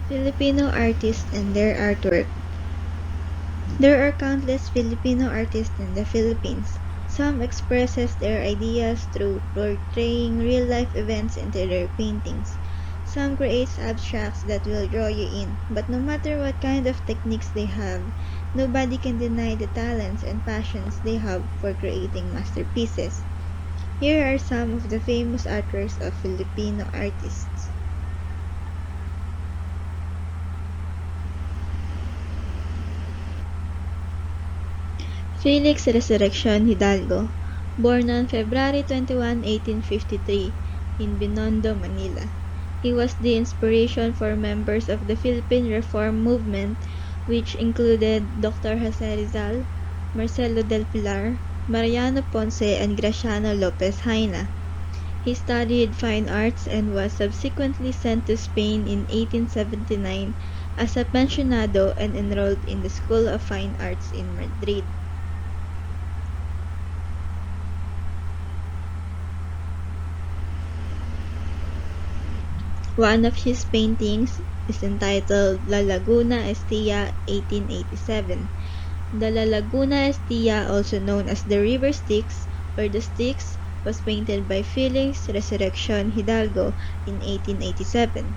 Filipino artists and their artwork. There are countless Filipino artists in the Philippines. Some expresses their ideas through portraying real-life events into their paintings. Some creates abstracts that will draw you in, but no matter what kind of techniques they have, nobody can deny the talents and passions they have for creating masterpieces. Here are some of the famous artworks of Filipino artists. Felix Resurrection Hidalgo, born on February 21, 1853, in Binondo, Manila. He was the inspiration for members of the Philippine Reform movement, which included Dr. Jose Rizal, Marcelo del Pilar, Mariano Ponce, and Graciano Lopez Haina. He studied fine arts and was subsequently sent to Spain in 1879 as a pensionado and enrolled in the School of Fine Arts in Madrid. One of his paintings is entitled La Laguna Estilla 1887. The La Laguna Estilla, also known as the River Styx or the Styx, was painted by Felix Resurrection Hidalgo in 1887.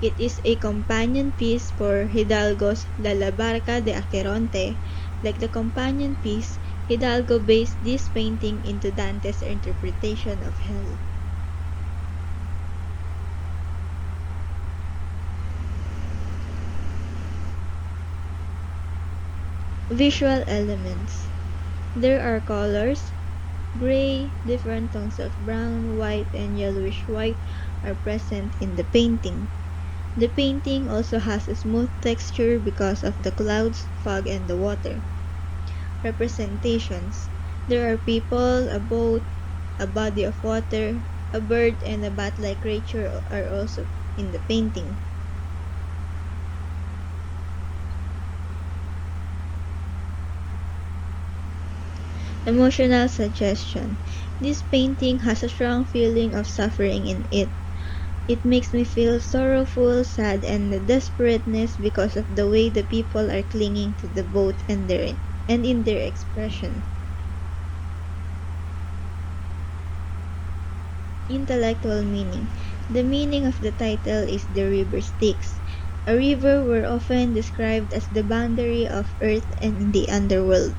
It is a companion piece for Hidalgo's La Barca de Aqueronte. Like the companion piece, Hidalgo based this painting into Dante's interpretation of hell. Visual elements. There are colors. Gray, different tones of brown, white, and yellowish white are present in the painting. The painting also has a smooth texture because of the clouds, fog, and the water. Representations. There are people, a boat, a body of water, a bird, and a bat-like creature are also in the painting. Emotional suggestion. This painting has a strong feeling of suffering in it. It makes me feel sorrowful, sad, and desperateness because of the way the people are clinging to the boat and in their expression. Intellectual meaning. The meaning of the title is the river Styx. A river were often described as the boundary of earth and the underworld.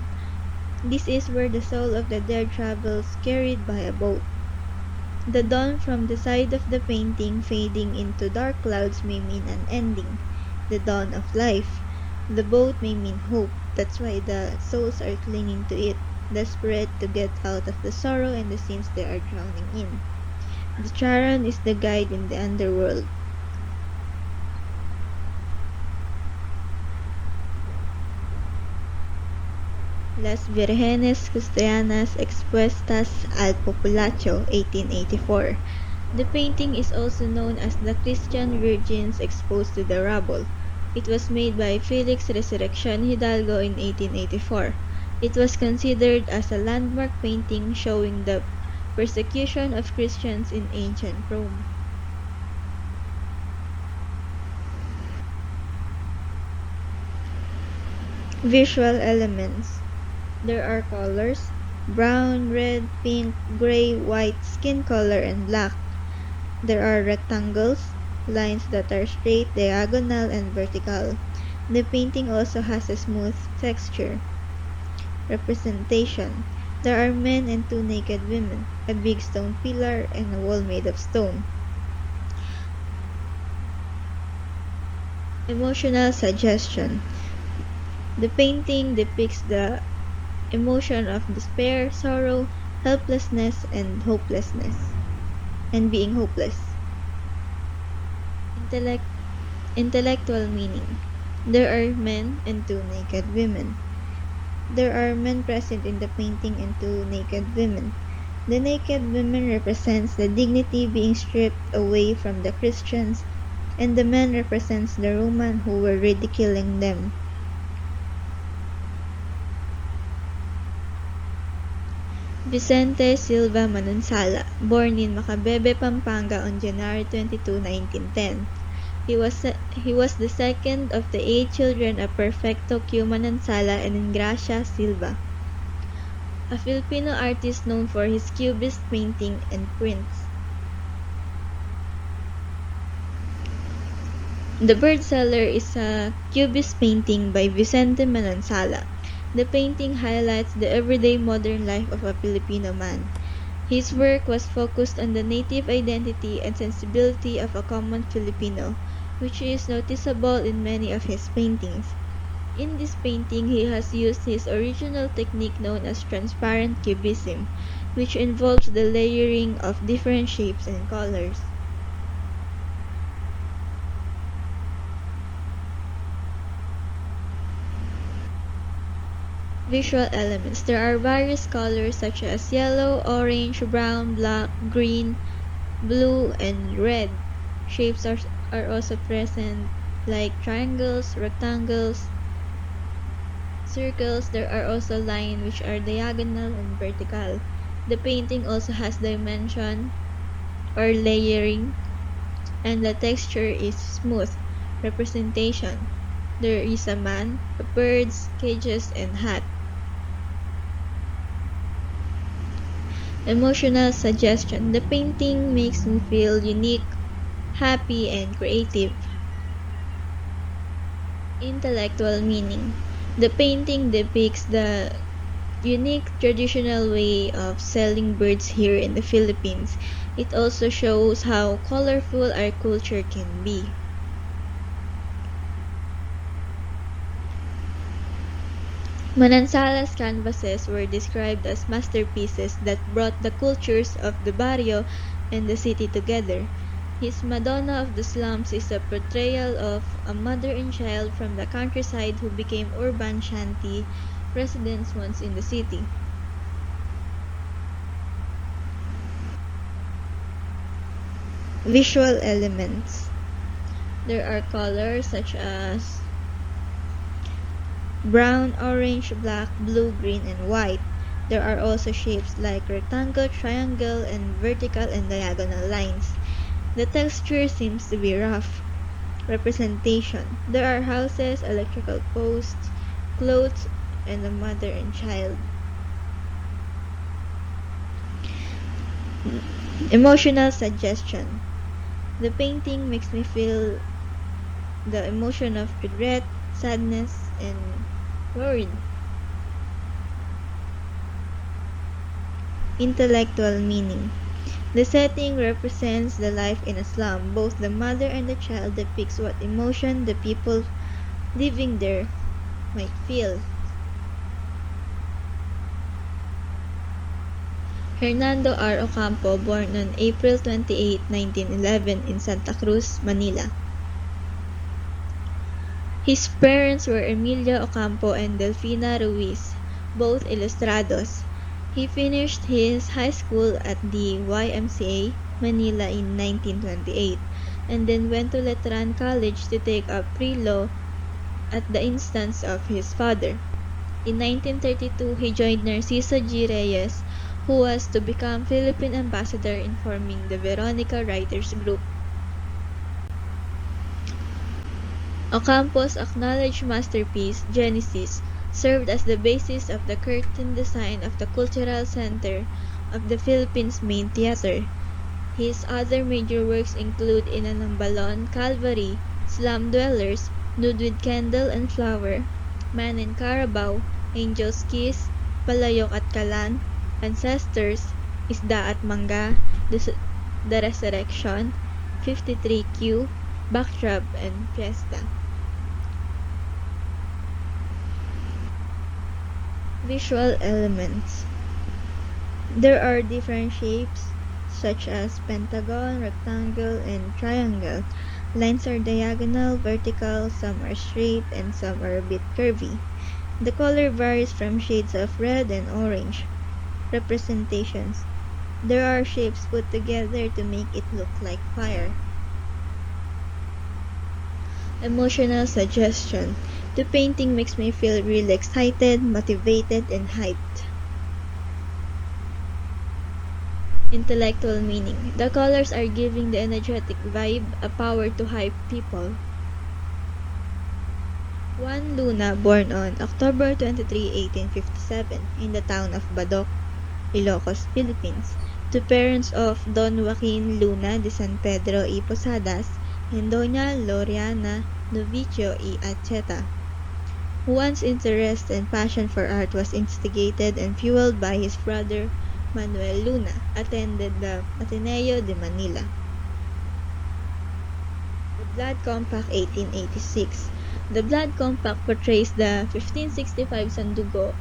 This is where the soul of the dead travels, carried by a boat. The dawn from the side of the painting fading into dark clouds may mean an ending, the dawn of life. The boat may mean hope. That's why the souls are clinging to it, desperate to get out of the sorrow and the sins they are drowning in. The Charon is the guide in the underworld. Las Vírgenes Cristianas Expuestas al Populacho, 1884. The painting is also known as the Christian Virgins Exposed to the Rabble. It was made by Felix Resurrection Hidalgo in 1884. It was considered as a landmark painting showing the persecution of Christians in ancient Rome. Visual elements. There are colors: brown, red, pink, gray, white, skin color, and black. There are rectangles, lines that are straight, diagonal, and vertical. The painting also has a smooth texture. Representation. There are men and two naked women, a big stone pillar, and a wall made of stone. Emotional suggestion. The painting depicts the emotion of despair, sorrow, helplessness, and hopelessness, and being hopeless. Intellectual meaning. There are men and two naked women. There are men present in the painting and two naked women. The naked women represents the dignity being stripped away from the Christians, and the men represents the Roman who were ridiculing them. Vicente Silva Manansala, born in Macabebe, Pampanga on January 22, 1910. He was the second of the 8 children of Perfecto Q Manansala and Ingracia Silva, a Filipino artist known for his cubist painting and prints. The Bird Seller is a cubist painting by Vicente Manansala. The painting highlights the everyday modern life of a Filipino man. His work was focused on the native identity and sensibility of a common Filipino, which is noticeable in many of his paintings. In this painting, he has used his original technique known as transparent cubism, which involves the layering of different shapes and colors. Visual elements. There are various colors such as yellow, orange, brown, black, green, blue, and red. Shapes are also present like triangles, rectangles, circles. There are also lines which are diagonal and vertical. The painting also has dimension or layering, and the texture is smooth. Representation. There is a man, birds, cages, and hat. Emotional suggestion. The painting makes me feel unique, happy, and creative. Intellectual meaning. The painting depicts the unique traditional way of selling birds here in the Philippines. It also shows how colorful our culture can be. Manansala's canvases were described as masterpieces that brought the cultures of the barrio and the city together. His Madonna of the Slums is a portrayal of a mother and child from the countryside who became urban shanty residents once in the city. Visual elements. There are colors such as brown, orange, black, blue, green, and white. There are also shapes like rectangle, triangle, and vertical and diagonal lines. The texture seems to be rough. Representation. There are houses, electrical posts, clothes, and a mother and child. Emotional suggestion. The painting makes me feel the emotion of regret, sadness, and worried. Intellectual meaning. The setting represents the life in a slum. Both the mother and the child depicts what emotion the people living there might feel. Hernando R. Ocampo, born on April 28, 1911 in Santa Cruz, Manila. His parents were Emilia Ocampo and Delfina Ruiz, both ilustrados. He finished his high school at the YMCA, Manila in 1928, and then went to Letran College to take up pre-law at the instance of his father. In 1932, he joined Narciso G. Reyes, who was to become Philippine ambassador in forming the Veronica Writers Group. Ocampo's acknowledged masterpiece, Genesis, served as the basis of the curtain design of the Cultural Center of the Philippines' main theater. His other major works include Inanambalon, Calvary, Slum Dwellers, Nude with Candle and Flower, Man in Carabao, Angel's Kiss, Palayok at Kalan, Ancestors, Isda at Mangga, The Resurrection, 53Q, Backdrop, and Fiesta. Visual elements. There are different shapes such as pentagon, rectangle, and triangle. Lines are diagonal, vertical, some are straight, and some are a bit curvy. The color varies from shades of red and orange. Representations. There are shapes put together to make it look like fire. Emotional suggestion. The painting makes me feel really excited, motivated, and hyped. Intellectual meaning. The colors are giving the energetic vibe a power to hype people. Juan Luna, born on October 23, 1857, in the town of Badoc, Ilocos, Philippines, to parents of Don Joaquin Luna de San Pedro y Posadas and Doña Loriana Novicio y Acheta. Juan's interest and passion for art was instigated and fueled by his brother Manuel Luna, attended the Ateneo de Manila. The Blood Compact 1886. The Blood Compact portrays the 1565 Sandugo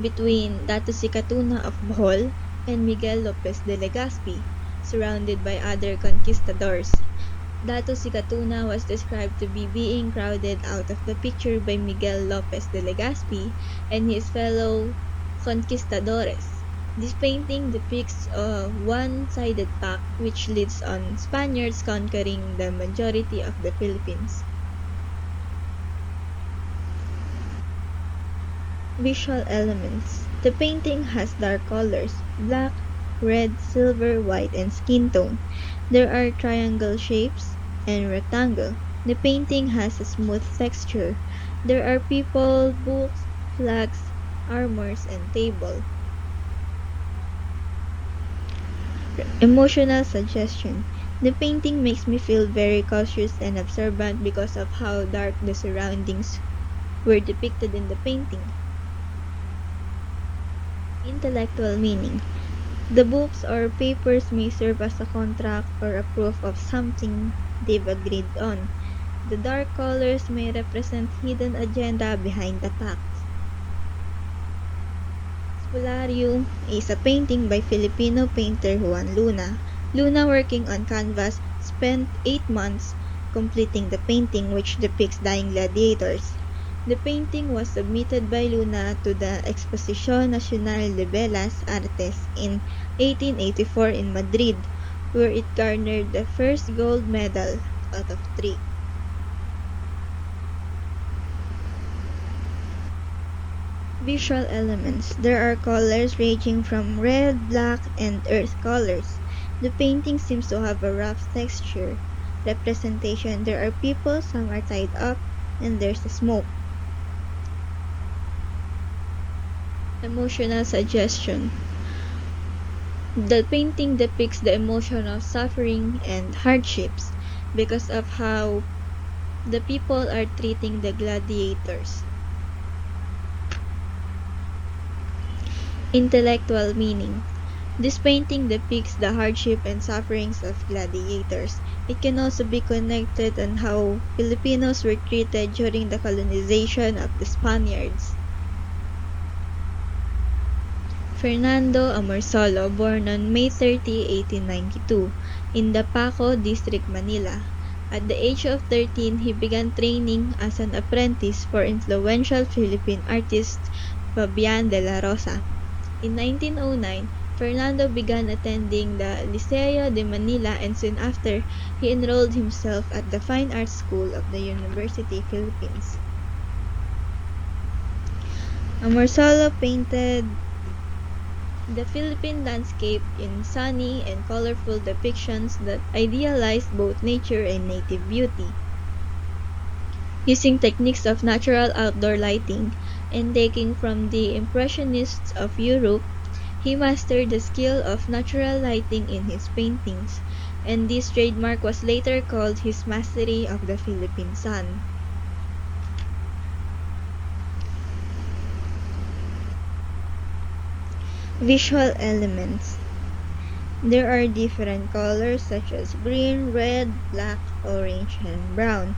between Dato Sicatuna of Bohol and Miguel Lopez de Legazpi, surrounded by other conquistadors. Dato Sicatuna was described to be being crowded out of the picture by Miguel Lopez de Legazpi and his fellow conquistadores. This painting depicts a one-sided pact which leads on Spaniards conquering the majority of the Philippines. Visual elements. The painting has dark colors: black, red, silver, white, and skin tone. There are triangle shapes and rectangle. The painting has a smooth texture. There are people, books, flags, armors, and table. Emotional suggestion. The painting makes me feel very cautious and observant because of how dark the surroundings were depicted in the painting. Intellectual meaning. The books or papers may serve as a contract or a proof of something they've agreed on. The dark colors may represent hidden agenda behind the facts. Spolarium is a painting by Filipino painter Juan Luna. Luna, working on canvas, spent 8 months completing the painting, which depicts dying gladiators. The painting was submitted by Luna to the Exposición Nacional de Bellas Artes in 1884 in Madrid, where it garnered the first gold medal out of 3. Visual elements. There are colors ranging from red, black, and earth colors. The painting seems to have a rough texture. Representation. There are people, some are tied up, and there's a smoke. Emotional suggestion. The painting depicts the emotion of suffering and hardships because of how the people are treating the gladiators. Intellectual meaning. This painting depicts the hardship and sufferings of gladiators. It can also be connected on how Filipinos were treated during the colonization of the Spaniards. Fernando Amorsolo, born on May 30, 1892, in the Paco District, Manila. At the age of 13, he began training as an apprentice for influential Philippine artist Fabian de la Rosa. In 1909, Fernando began attending the Liceo de Manila, and soon after, he enrolled himself at the Fine Arts School of the University Philippines. Amorsolo painted the Philippine landscape in sunny and colorful depictions that idealized both nature and native beauty. Using techniques of natural outdoor lighting and taking from the Impressionists of Europe, he mastered the skill of natural lighting in his paintings, and this trademark was later called his mastery of the Philippine sun. Visual elements. There are different colors such as green, red, black, orange, and brown.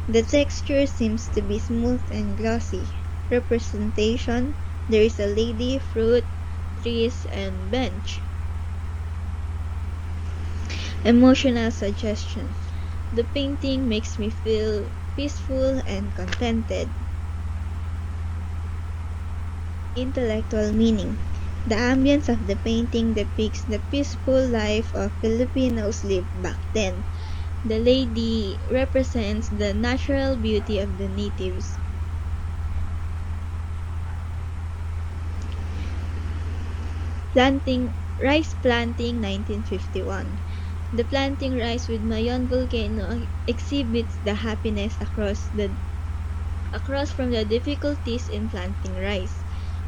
The texture seems to be smooth and glossy. Representation. There is a lady, fruit, trees, and bench. Emotional suggestion. The painting makes me feel peaceful and contented. Intellectual meaning. The ambience of the painting depicts the peaceful life of Filipinos lived back then. The lady represents the natural beauty of the natives. Planting Rice planting 1951. The planting rice with Mayon volcano exhibits the happiness across from the difficulties in planting rice.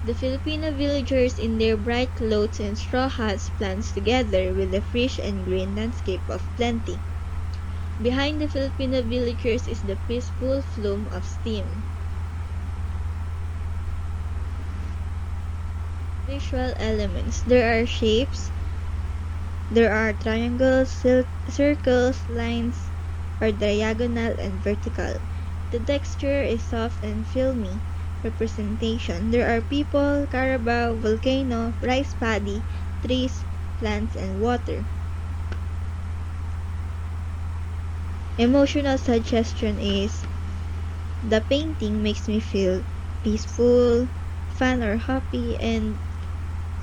The Filipino villagers in their bright clothes and straw hats plants together with the fresh and green landscape of plenty. Behind the Filipino villagers is the peaceful flume of steam. Visual elements. There are triangles, circles, lines are diagonal and vertical. The texture is soft and filmy. Representation. There are people, carabao, volcano, rice paddy, trees, plants, and water. Emotional suggestion is the painting makes me feel peaceful, fun or happy, and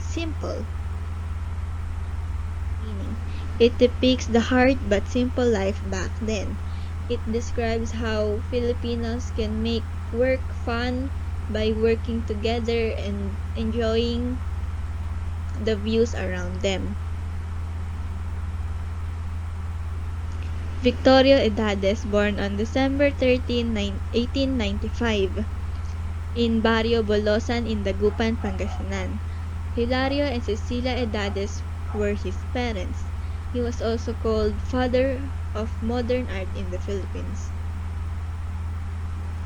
simple. Meaning, it depicts the hard but simple life back then. It describes how Filipinos can make work fun by working together and enjoying the views around them. Victorio Edades, born on December 13, 1895, in Barrio Bolosan in Dagupan, Pangasinan. Hilario and Cecilia Edades were his parents. He was also called Father of Modern Art in the Philippines.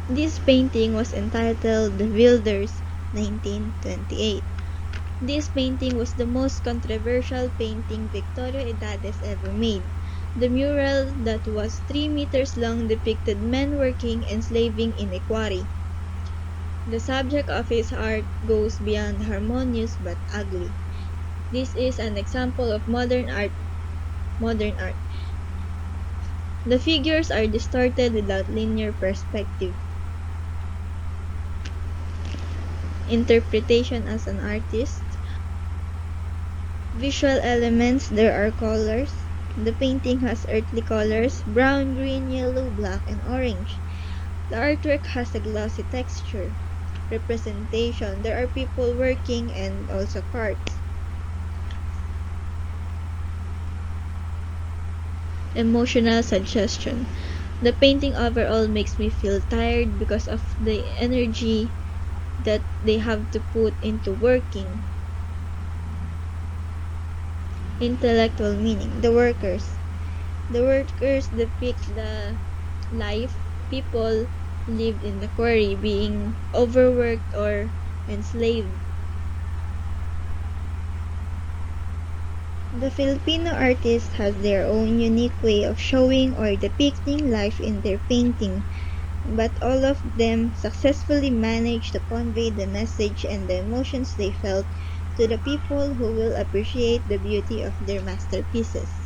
This painting was entitled The Builders, 1928. This painting was the most controversial painting Victorio Edades ever made. The mural that was 3 meters long depicted men working and slaving in a quarry. The subject of his art goes beyond harmonious but ugly. This is an example of modern art. The figures are distorted without linear perspective. Interpretation as an artist. Visual elements, there are colors. The painting has earthly colors, brown, green, yellow, black, and orange. The artwork has a glossy texture. Representation, there are people working and also carts. Emotional suggestion. The painting overall makes me feel tired because of the energy that they have to put into working. Intellectual meaning. The workers. The workers depict the life people lived in the quarry, being overworked or enslaved. The Filipino artists has their own unique way of showing or depicting life in their painting, but all of them successfully manage to convey the message and the emotions they felt to the people who will appreciate the beauty of their masterpieces.